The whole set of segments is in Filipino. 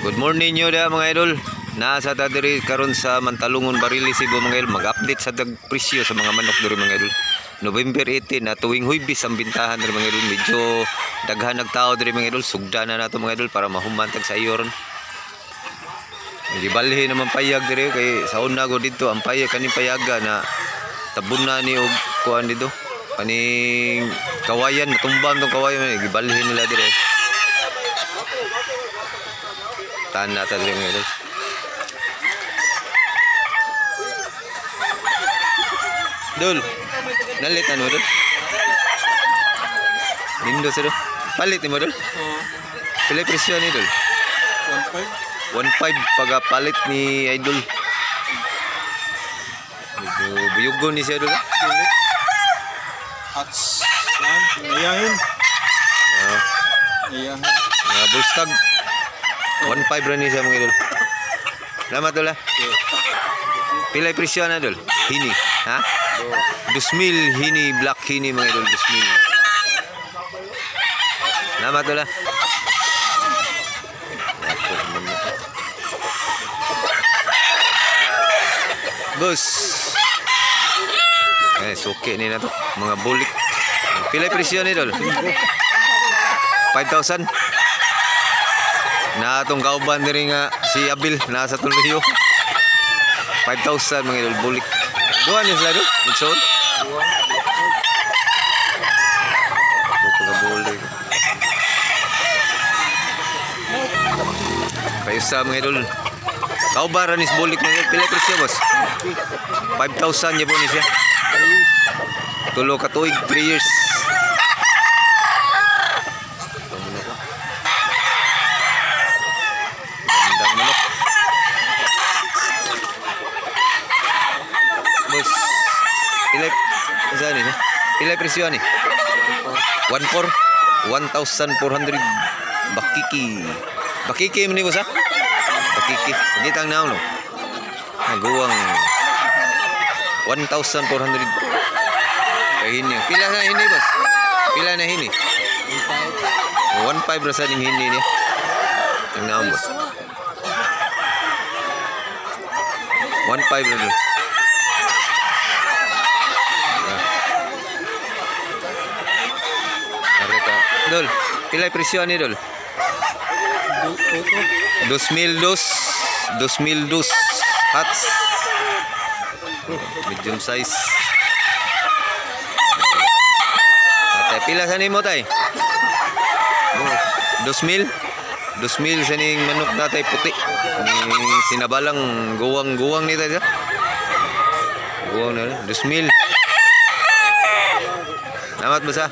Good morning nyo da mga idol. Nasa ta diri karon sa Mantalungon, Barili, Cebu mga idol. Mag-update sa presyo sa mga manok diri mga idol. November 18 na tuwing Huwebes ang bintahan diri mga idol. Medyo daghan nagtao diri mga idol. Sugda na nato mga idol para mahumantag sa iyo ron. Gibalhi naman payag diri kay sa una go dito ang payag kaning payaga na tabon na ni og kuan dito. Kaning kawayan natumbang tong kawayan gibalhi nila diri. Tanda tadi mga idol. Dul, nalitan mo dul. Lindo sa dul. Palit mo dul. Pila presyo ni dul? 1.5 pagapalit ni idol. Medyo buyugon ni siya dul. Hats. Ayahin. Ayahin. Bullstag. 1.5 rin siya mga idol. Salamat dul ha. Pila presyo na dul? Hini. Ha? 2,000 hini, black hini mga idol. 2,000. Salamat dul ha. Bus. Suki ni na to. Mga bulik. Pila presyo ni dol? 5,000. Na atong kauban diri nga si Abil nasa Tuluyo. 5,000 mga idol bulik. Duha ni sila do? Mitson. Duha bulik. Kayo sa mga idol. Kauban nis bulik mga idol. Pila presyo boss? 5,000 niya po ni siya. Tulo ka tuig 3 years. Pila presyo ni? 1,400. 1,400 bakiki. Bakiki mo ni boss ha? Bakiki. Pagitang na no. Naguwang 1,400. Kay hini. Pila na hini boss? Pila na hini? 1,500 ra sa ding hini niya. Tingnan boss. 1,500 na. Dol, pila presyo ni dol? 2,000 hats. Medium size. Tay pila sa nimo tay? 2,000 sa ning manok natay puti. Ni sinabalang guwang ni tay. Guwang na 2,000. Salamat boss ha.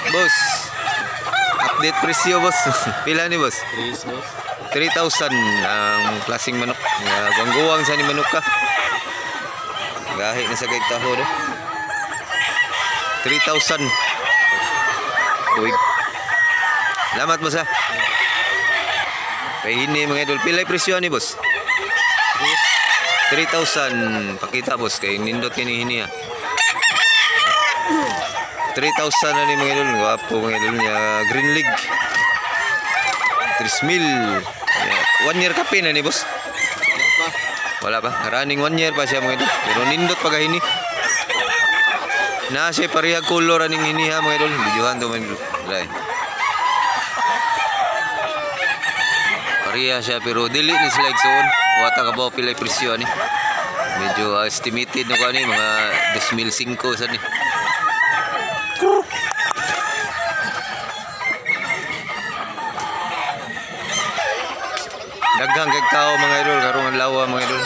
Boss, update presyo boss. Pila ni boss? 3,000 ang klaseng manok. Guwang-guwang sa ni manok ka. Gahi na sa gaytaho do. 3,000. Tuig. Salamat boss ha. Kay hini mga idol. Pila presyo ni boss? 3,000. Pakita boss kay nindot kini hini ha. 3,000 na ni mga idol. Wapo mga idol niya. Green League 3,000. 1 year kape na ni boss? Wala pa. Running 1 year pa siya mga idol. Pero nindot pagahini. Nasa parehag color aning hini ha mga idol. Videohan to mga idol. Pareha siya pero dili ni sila igsoon. Wata ka ba pila presyo ni? Medyo estimated no kani mga 2,500 sa ni. Daghang kay tao mga idol karong adlaw mga idol.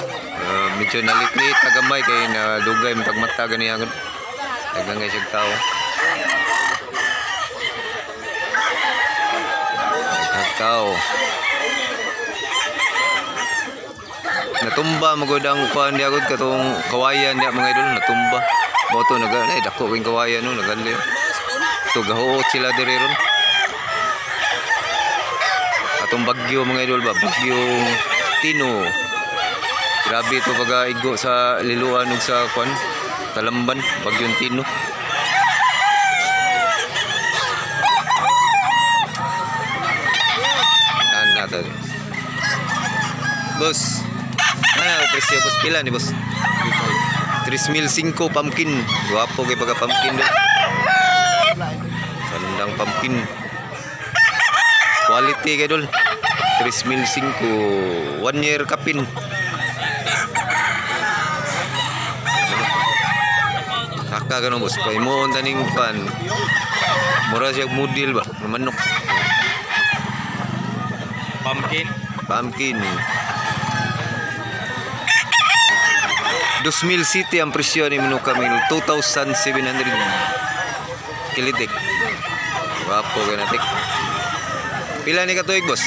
Medyo nalit-lit tagamay kay na dugay matag mata gani ang daghang kay sig tao. Tao. Natumba magodang kuan di agud katong kawayan dia mga idol natumba. Moto naga dako king kawayan no nagali. To gahuot sila diri ron. Atong bagyo mga idol ba, bagyong Tino. Grabe ito pag-igo sa liluan ug sa kwan, Talamban, bagyong Tino. tadi. Boss. Ano presyo boss? Pila ni boss? 3,500 pumpkin. Guwapo kay pagka pumpkin do. Sandang pumpkin. Quality kay dol. 3,500. 1 year kapin. Saka ganun boss. Paimoon taning pan. Mura siya model ba? Manok. Pumpkin. Pumpkin. 2,000 city ang presyo ni Manuka Mil. 2,700 kilitik. Wapo ka natik. Pila ni katuig boss?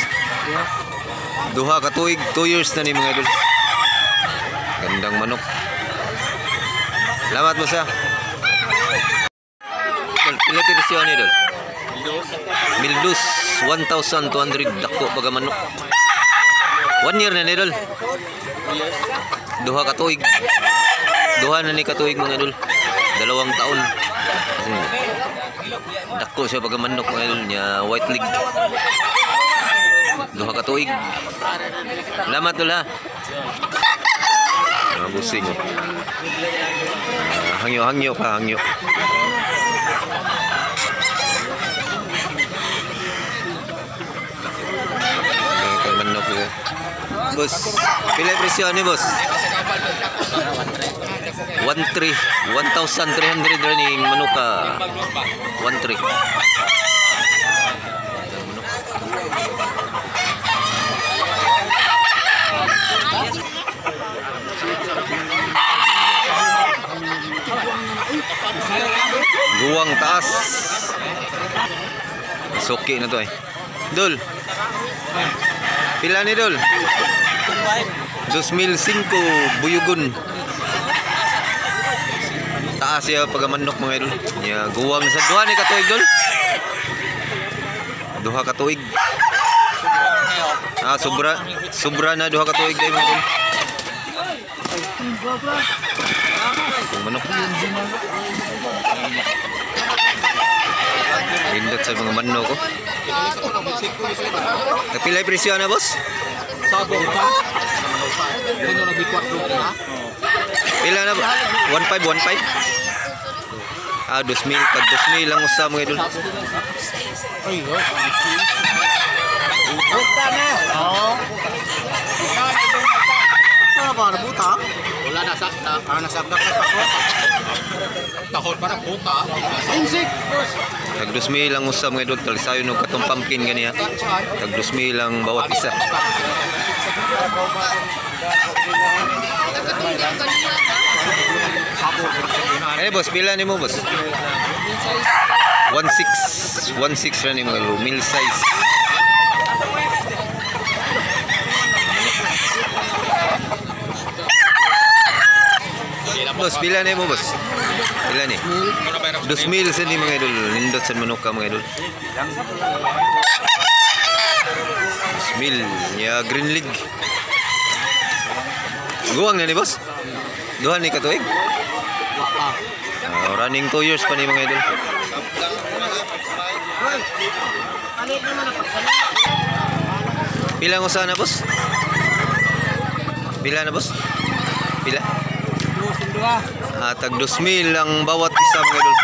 Duha katuig. 2 years na ni mga idol. Gandang manok. Salamat boss ha. Pila presyo ni idol? Mildus 1,200 dako baga manok. 1 year na ni idol. Duha katuig. Duha na ni katuig mga idol. 2 taon. Kasi dako siya pagka manok mga idol niya white leg. Duha katuig. Salamat dul ha. Busing. Hangyo pa hangyo. Manok ya. Bos, pila presyo ni bos? 1,300 running manuka. 1,300. Guwang taas. Soki na to eh. Dul. Pila ni Dul? 2,500 buyugon. Taas ya pagamanok mga idol. Ya guwang sa duha ni katuig Dul. Duha katuig. Sobra na duha katuig day mga idol. Manok. Pindot sa mga manok ko. Kapilay presyo na boss? Pila na ba? 1,500? Ah, 2,000. Tag 2,000 lang usap mga idol. Ano ba? Nabuta? Wala nasakta. Nasakta ka tako. Takot para buta. Insik. Tag 2,000 lang usap mga idol. Talisayo nung katong pumpkin ganiya. Tag 2,000 lang bawat isa. Eh boss, pila ni mo boss? 1,600. 1,600 rin mga idol. Meal size. Boss, pila ni mo boss? Pila ni? 2,000 sa ni mga idol. Nindot sa manuka mga idol. 2,000. Ya green league. Guwang na ni boss? Duha ni katuig? Running 2 years pa ni mga idol. Pila ngo sana boss? Pila na boss? Pila? Tag 2,000 lang bawat isa mga idol.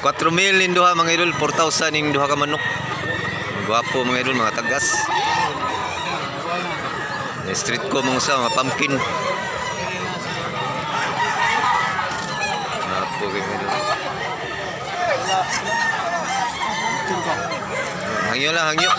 4,000 ning duha mga idol, 4,000 ning duha ka manok. Guwapo mga idol, mga tagas. Street ko mga usa, mga pumpkin. Guwapo kay mga idol. Hangyo lang, hangyo.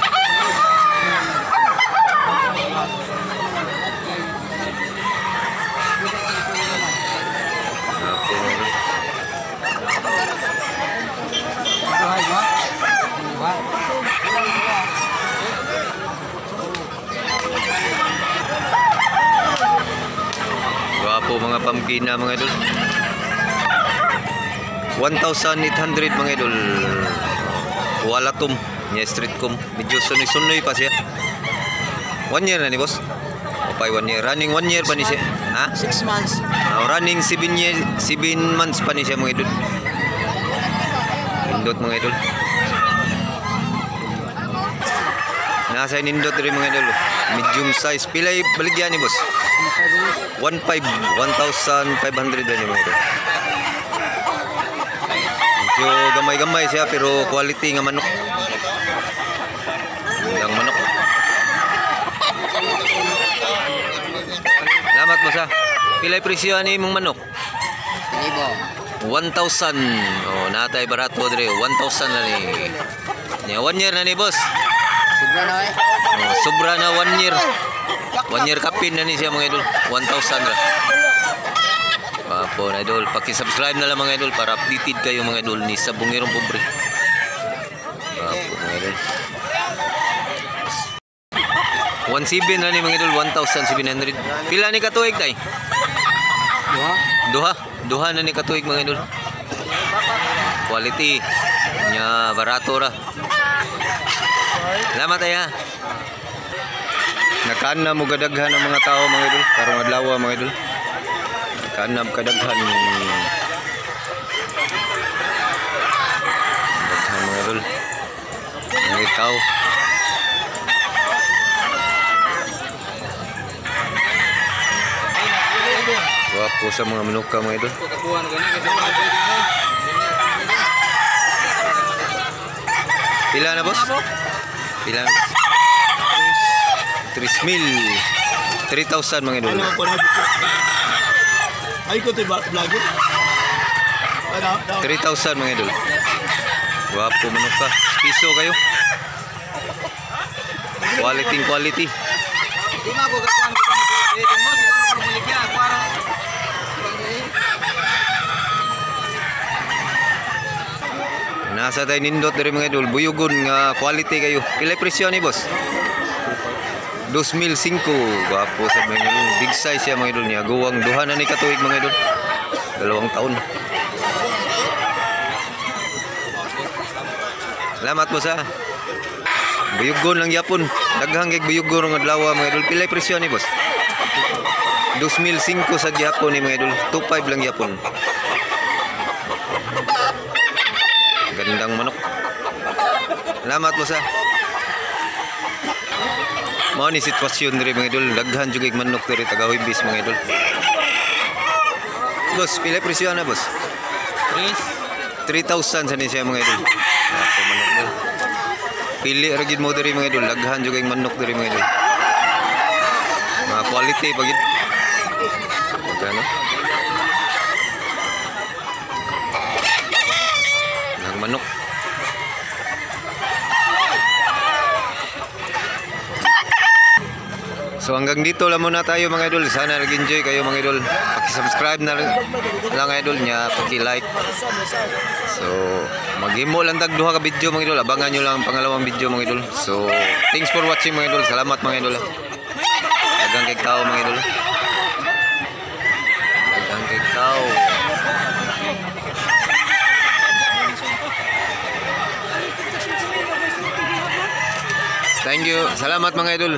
Guwapo mga pumpkin na mga idol. 1,800 mga idol. Walatom niya street com. Medyo sunoy-sunoy pa siya. 1 year na ni boss? Opay 1 year. Running 1 year pa ni siya. Ha? 6 months. Running 7 months pa ni siya mga idol. nindot mga idol. Nasa nindot rin mga idol. Medium size. Pilay baligyan ni boss. 1,500 rin mga idol. Medyo gamay-gamay siya pero quality nga manok. Ang manok. Salamat mo sa. Pilay presyo ani mong manok? 1,000. Oh, natay barato dire. 1,000 na ni. Nya 1 year na ni boss. Sobra na eh. Oh, sobra na 1 year. 1 year kapin na ni siya mga idol. 1,000 ra. Papo na idol, paki-subscribe na lang mga idol para updated kayo mga idol ni sa Bungirong Pobre. Papo mga idol. 1,700 na ni mga idol, 1,700. Pila ni katuig tay? Duha na ni katuig mga idol. Quality nya barato ra. Salamat ay ha. Nakana mo gadaghan ang mga tao mga idol, karong adlaw mga idol. Nakana kadaghan. Daghan mga idol. Mga tao. Wapo sa mga manuka mga idol. Pila na boss? Pila na? 3,000 mga idol. Ay ko to vlog. 3,000 mga idol. Wapo manuka. Piso kayo. Quality. Di ba ko kakuan ko ni mo siguro ko muligya para nasa tayo nindot dari mga idol. Buyugon nga quality kayo. Pilay presyo ni boss? 2,500. Wapo sa mga idol. Big size siya mga idol niya. Guwang duha na ni katuig mga idol. 2 taon. Salamat po sa buyugon lang yapon. Daghang kay buyugon nga adlaw mga idol. Pilay presyo ni boss? 2,500 sa gyapon ni mga idol. 2,500 lang yapon. Gandang manok. Salamat po sa. Mao ni sitwasyon diri mga idol. Daghan jud kay manok diri taga Huibis mga idol. Boss, pilay presyo na boss? 3,000 sa ni siya mga idol. Ako manok diri. Pili ra gid mo diri mga idol. Daghan jud kay manok diri mga idol. Mga quality pagid. Gano? Nang manok. So hanggang dito lang muna tayo mga idol. Sana nag-enjoy kayo mga idol. Paki-subscribe na lang idol niya, paki-like. So maghimo lang tag duha ka video mga idol. Abangan nyo lang ang pangalawang video mga idol. So thanks for watching mga idol. Salamat mga idol. Daghang kay tao mga idol. Daghang kay tao. Thank you. Salamat mga idol.